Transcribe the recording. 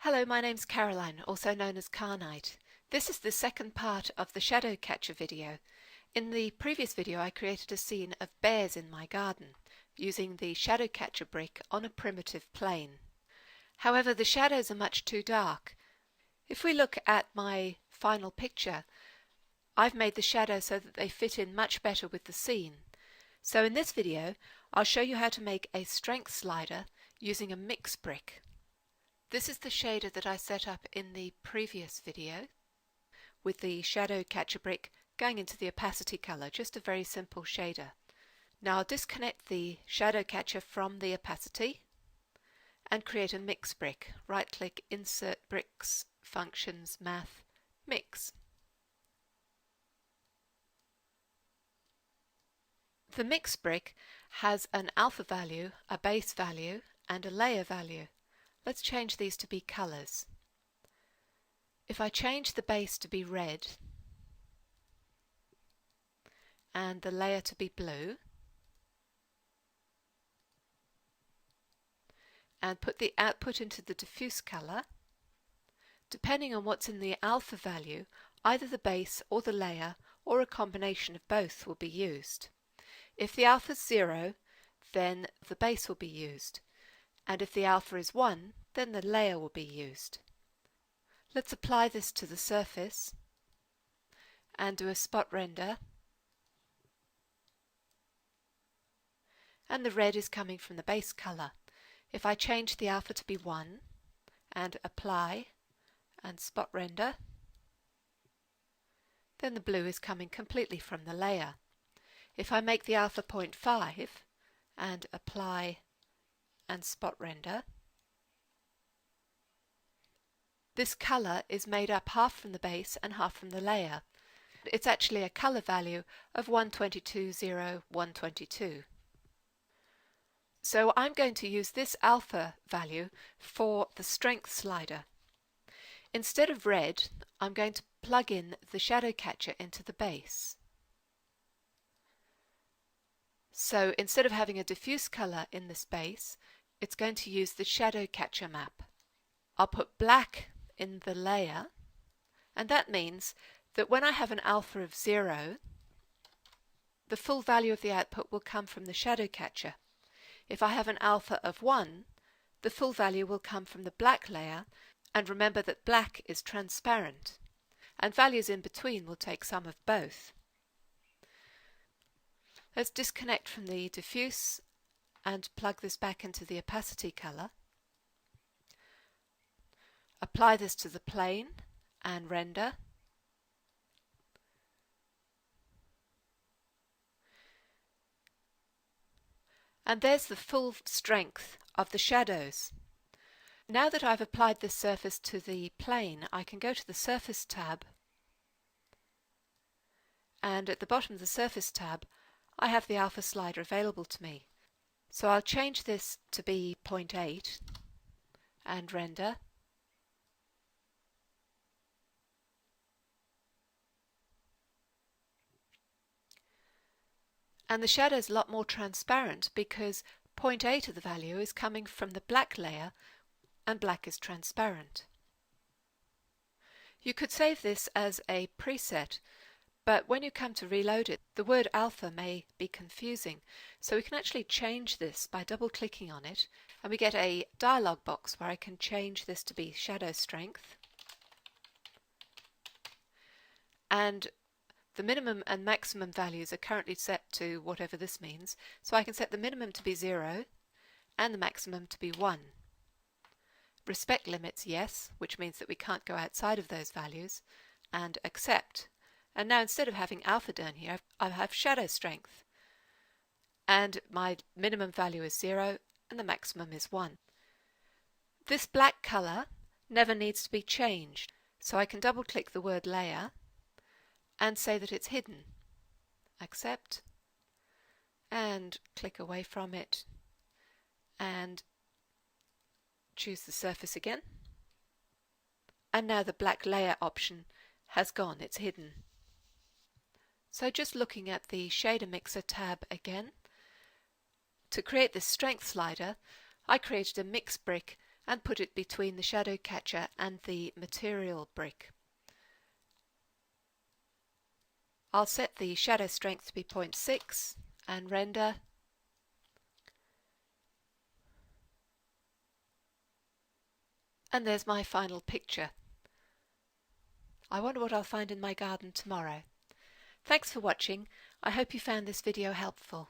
Hello, my name's Caroline, also known as Carnite. This is the second part of the shadow catcher video. In the previous video I created a scene of bears in my garden using the shadow catcher brick on a primitive plane. However, the shadows are much too dark. If we look at my final picture, I've made the shadows so that they fit in much better with the scene. So in this video I'll show you how to make a strength slider using a mix brick. This is the shader that I set up in the previous video with the shadow catcher brick going into the opacity color, just a very simple shader. Now I'll disconnect the shadow catcher from the opacity and create a mix brick. Right click, insert bricks, functions, math, mix. The mix brick has an alpha value, a base value and a layer value. Let's change these to be colors. If I change the base to be red and the layer to be blue and put the output into the diffuse color, depending on what's in the alpha value, either the base or the layer or a combination of both will be used. If the alpha is 0, then the base will be used. And if the alpha is 1, then the layer will be used. Let's apply this to the surface and do a spot render. And the red is coming from the base color. If I change the alpha to be 1 and apply and spot render, then the blue is coming completely from the layer. If I make the alpha 0.5 and apply and spot render, this color is made up half from the base and half from the layer. It's actually a color value of 122.0.122. So I'm going to use this alpha value for the strength slider. Instead of red, I'm going to plug in the shadow catcher into the base. So instead of having a diffuse color in this base, it's going to use the shadow catcher map. I'll put black in the layer, and that means that when I have an alpha of 0, the full value of the output will come from the shadow catcher. If I have an alpha of 1, the full value will come from the black layer, and remember that black is transparent, and values in between will take some of both. Let's disconnect from the diffuse and plug this back into the opacity color. Apply this to the plane and render. And there's the full strength of the shadows. Now that I've applied this surface to the plane, I can go to the Surface tab, and at the bottom of the Surface tab I have the alpha slider available to me. So I'll change this to be 0.8 and render. And the shadow is a lot more transparent because 0.8 of the value is coming from the black layer, and black is transparent. You could save this as a preset, but when you come to reload it, the word alpha may be confusing, so we can actually change this by double-clicking on it, and we get a dialog box where I can change this to be shadow strength. And the minimum and maximum values are currently set to whatever this means, so I can set the minimum to be 0 and the maximum to be 1. Respect limits, yes, which means that we can't go outside of those values, and accept. And now instead of having alpha down here, I have shadow strength. And my minimum value is 0 and the maximum is 1. This black color never needs to be changed, so I can double click the word layer and say that it's hidden. Accept, and click away from it, and choose the surface again. And now the black layer option has gone, it's hidden. So just looking at the Shader Mixer tab again, to create this strength slider, I created a mix brick and put it between the shadow catcher and the material brick. I'll set the shadow strength to be 0.6 and render. And there's my final picture. I wonder what I'll find in my garden tomorrow. Thanks for watching. I hope you found this video helpful.